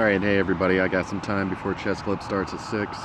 Alright, hey everybody, I got some time before chess club starts at 6.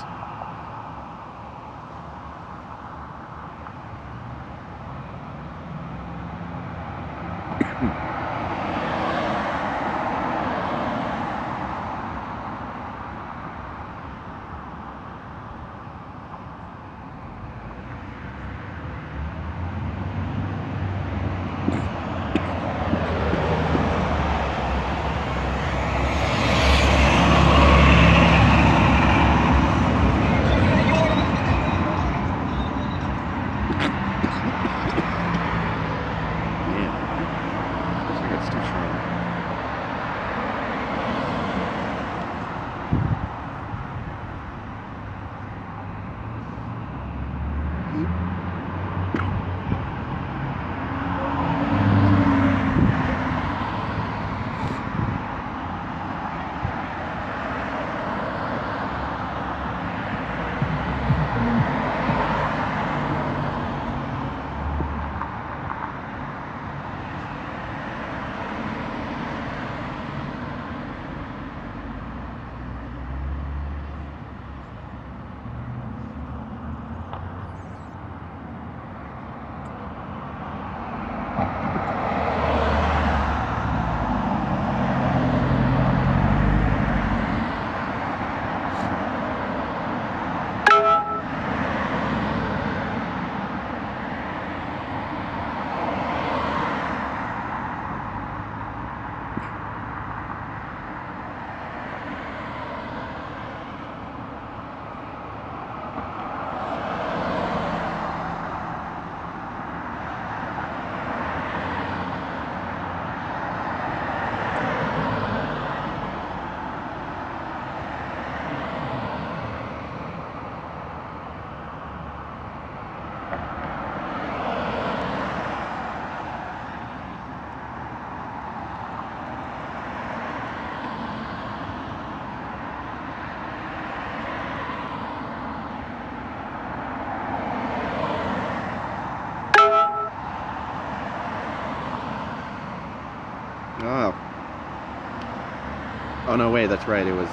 Oh no, wait, that's right. It was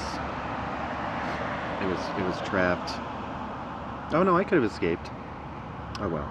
trapped. Oh no, I could have escaped. Oh well.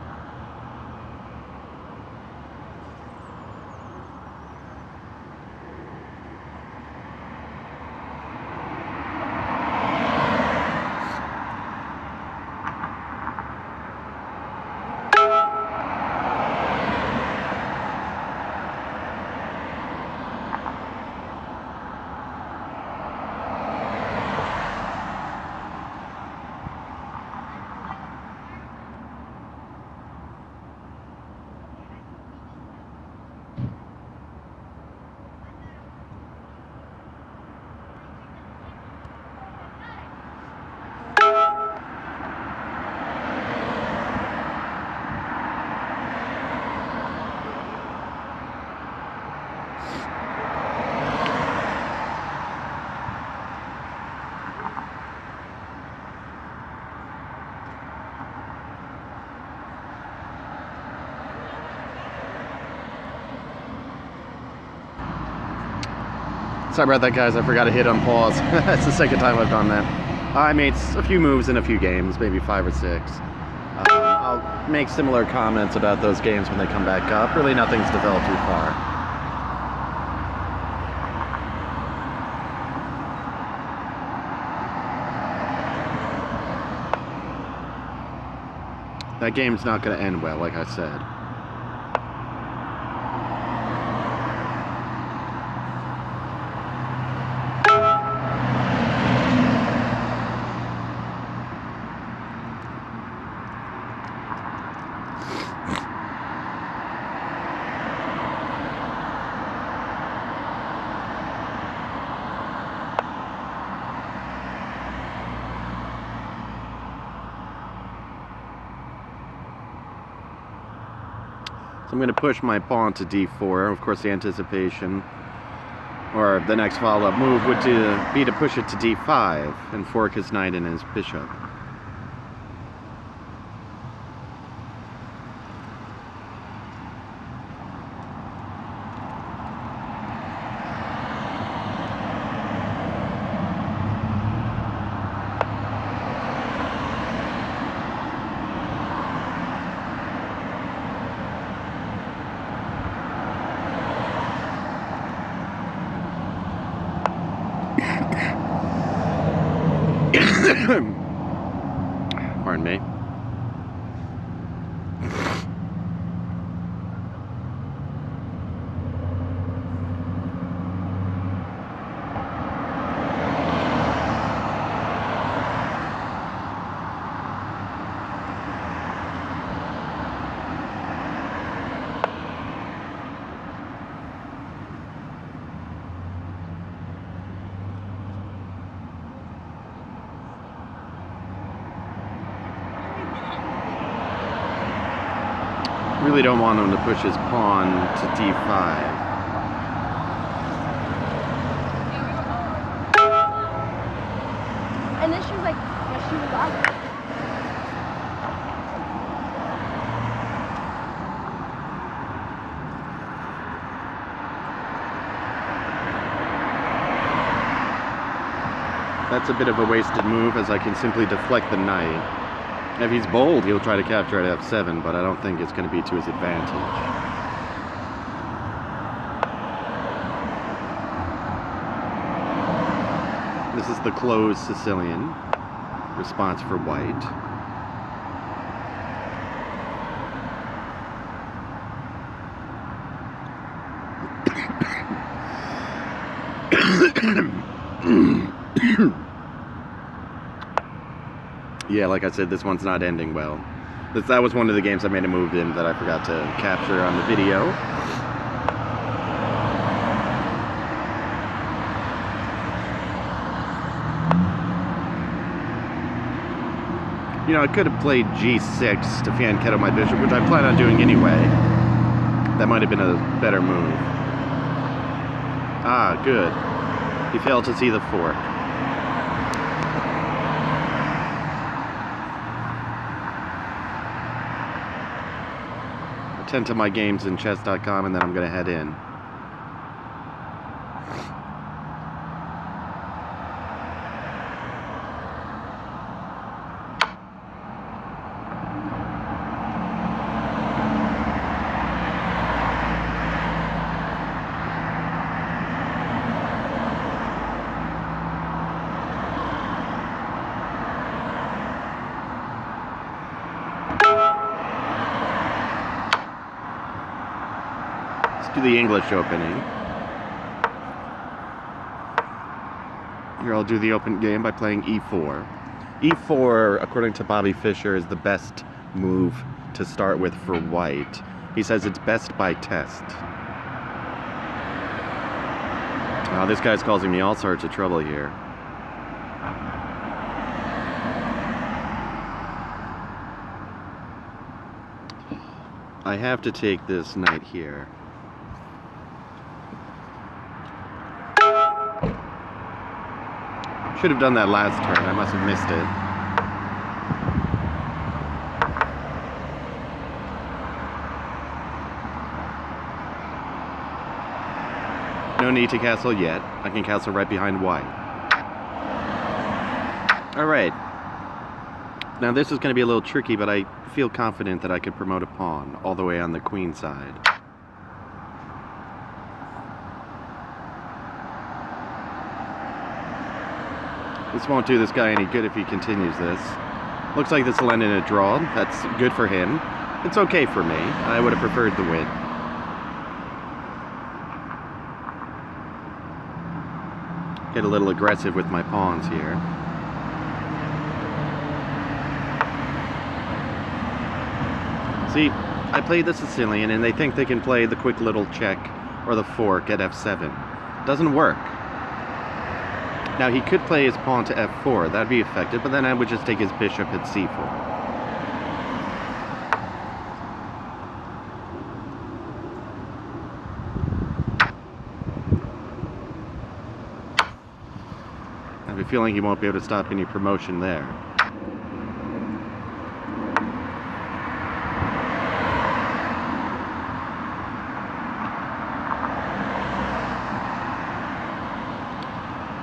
Sorry about that, guys. I forgot to hit on pause. It's the second time I've done that. I made a few moves in a few games, maybe 5 or 6. I'll make similar comments about those games when they come back up. Really, nothing's developed too far. That game's not going to end well, like I said. So I'm going to push my pawn to d4. Of course, the anticipation, or the next follow-up move would be to push it to d5 and fork his knight and his bishop. Really don't want him to push his pawn to d5. And then she was like, yeah, she was up. That's a bit of a wasted move, as I can simply deflect the knight. If he's bold, he'll try to capture at f7, but I don't think it's going to be to his advantage. This is the closed Sicilian response for white. Yeah, like I said, this one's not ending well. That was one of the games I made a move in that I forgot to capture on the video. You know, I could have played g6 to fianchetto my bishop, which I plan on doing anyway. That might have been a better move. Ah, good. He failed to see the fork. Attend to my games in chess.com, and then I'm going to head in. Do the English opening. Here I'll do the open game by playing e4. e4, according to Bobby Fischer, is the best move to start with for white. He says it's best by test. Wow, this guy's causing me all sorts of trouble here. I have to take this knight here. Should have done that last turn. I must have missed it. No need to castle yet. I can castle right behind white. Alright. Now this is going to be a little tricky, but I feel confident that I could promote a pawn all the way on the queen side. This won't do this guy any good if he continues this. Looks like this will end in a draw. That's good for him. It's okay for me. I would have preferred the win. Get a little aggressive with my pawns here. See, I played the Sicilian and they think they can play the quick little check or the fork at f7. Doesn't work. Now he could play his pawn to f4, that'd be effective, but then I would just take his bishop at c4. I have a feeling he won't be able to stop any promotion there.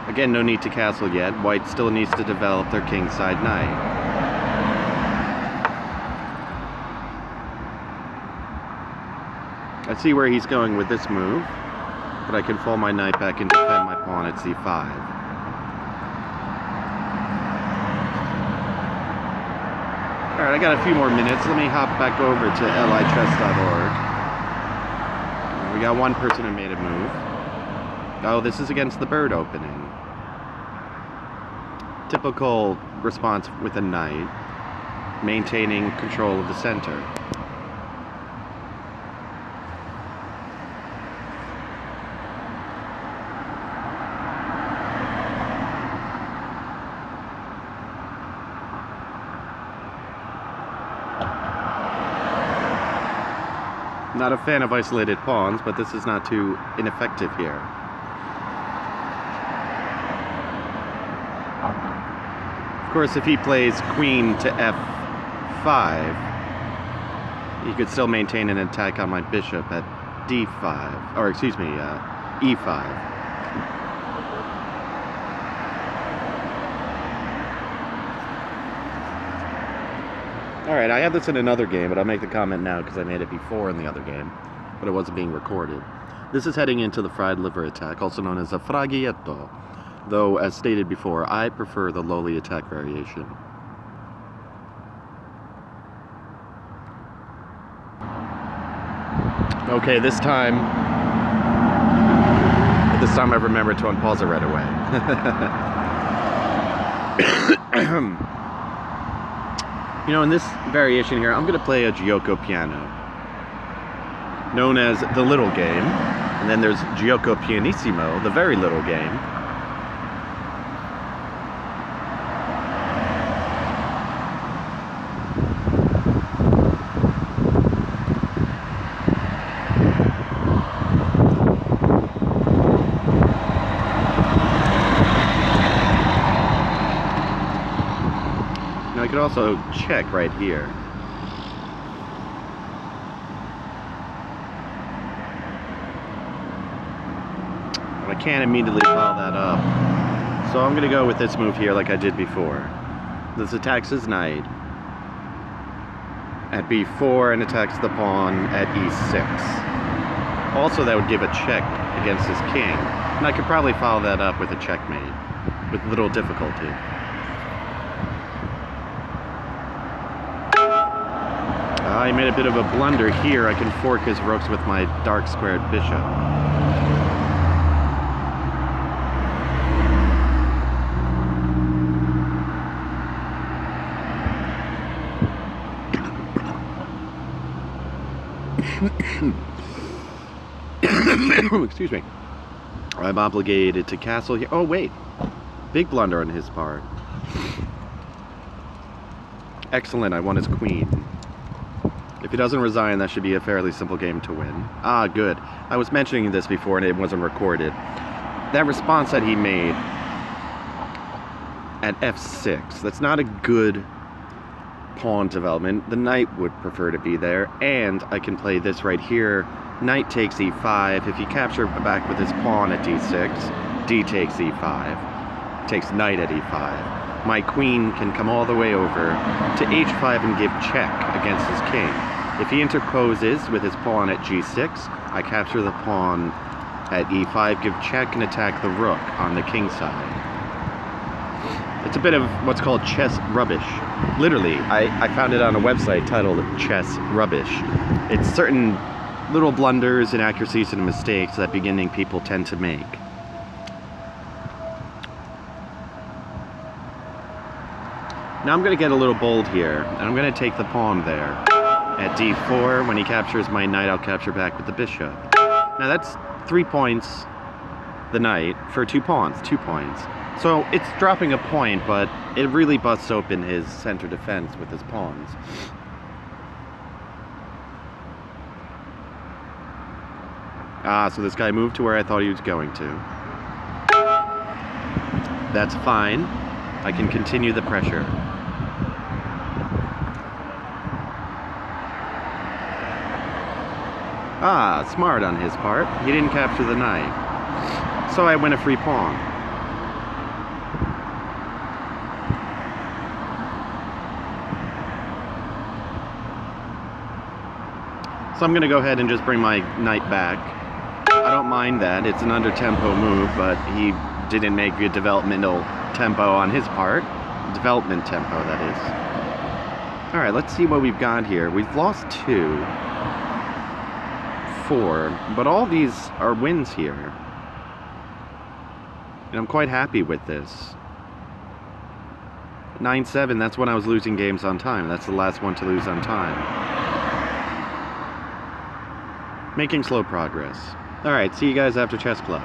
Again, no need to castle yet. White still needs to develop their kingside knight. I see where he's going with this move, but I can fall my knight back and defend my pawn at c5. Alright, I got a few more minutes. Let me hop back over to lichess.org. We got one person who made a move. Oh, this is against the bird opening. Typical response with a knight, maintaining control of the center. Not a fan of isolated pawns, but this is not too ineffective here. Of course, if he plays queen to f5, he could still maintain an attack on my bishop at d5, or excuse me, e5. Alright, I have this in another game, but I'll make the comment now because I made it before in the other game, but it wasn't being recorded. This is heading into the fried liver attack, also known as a fragietto, though, as stated before, I prefer the lowly attack variation. Okay, this time I remembered to unpause it right away. You know, in this variation here, I'm going to play a Gioco piano, known as the little game, and then there's Gioco pianissimo, the very little game. Now I could also check right here. But I can't immediately follow that up. So I'm going to go with this move here like I did before. This attacks his knight at b4 and attacks the pawn at e6. Also, that would give a check against his king. And I could probably follow that up with a checkmate with little difficulty. I made a bit of a blunder here. I can fork his rooks with my dark squared bishop. Excuse me. I'm obligated to castle here. Oh, wait. Big blunder on his part. Excellent, I won his queen. If he doesn't resign, that should be a fairly simple game to win. Ah, good. I was mentioning this before and it wasn't recorded. That response that he made at f6, that's not a good pawn development. The knight would prefer to be there, and I can play this right here. Knight takes e5. If he captures back with his pawn at d6, d takes e5. Takes knight at e5. My queen can come all the way over to h5 and give check against his king. If he interposes with his pawn at g6, I capture the pawn at e5, give check, and attack the rook on the king side. It's a bit of what's called chess rubbish. Literally, I found it on a website titled Chess Rubbish. It's certain little blunders, inaccuracies, and mistakes that beginning people tend to make. Now I'm going to get a little bold here, and I'm going to take the pawn there. At d4, when he captures my knight, I'll capture back with the bishop. Now that's 3 points, the knight, for 2 pawns, 2 points. So it's dropping a point, but it really busts open his center defense with his pawns. Ah, so this guy moved to where I thought he was going to. That's fine. I can continue the pressure. Ah, smart on his part. He didn't capture the knight. So I win a free pawn. So I'm going to go ahead and just bring my knight back. I don't mind that. It's an under-tempo move, but he didn't make good developmental tempo on his part. Development tempo, that is. Alright, let's see what we've got here. We've lost 2. 4, but all these are wins here. And I'm quite happy with this. 9-7, that's when I was losing games on time. That's the last one to lose on time. Making slow progress. Alright, see you guys after chess club.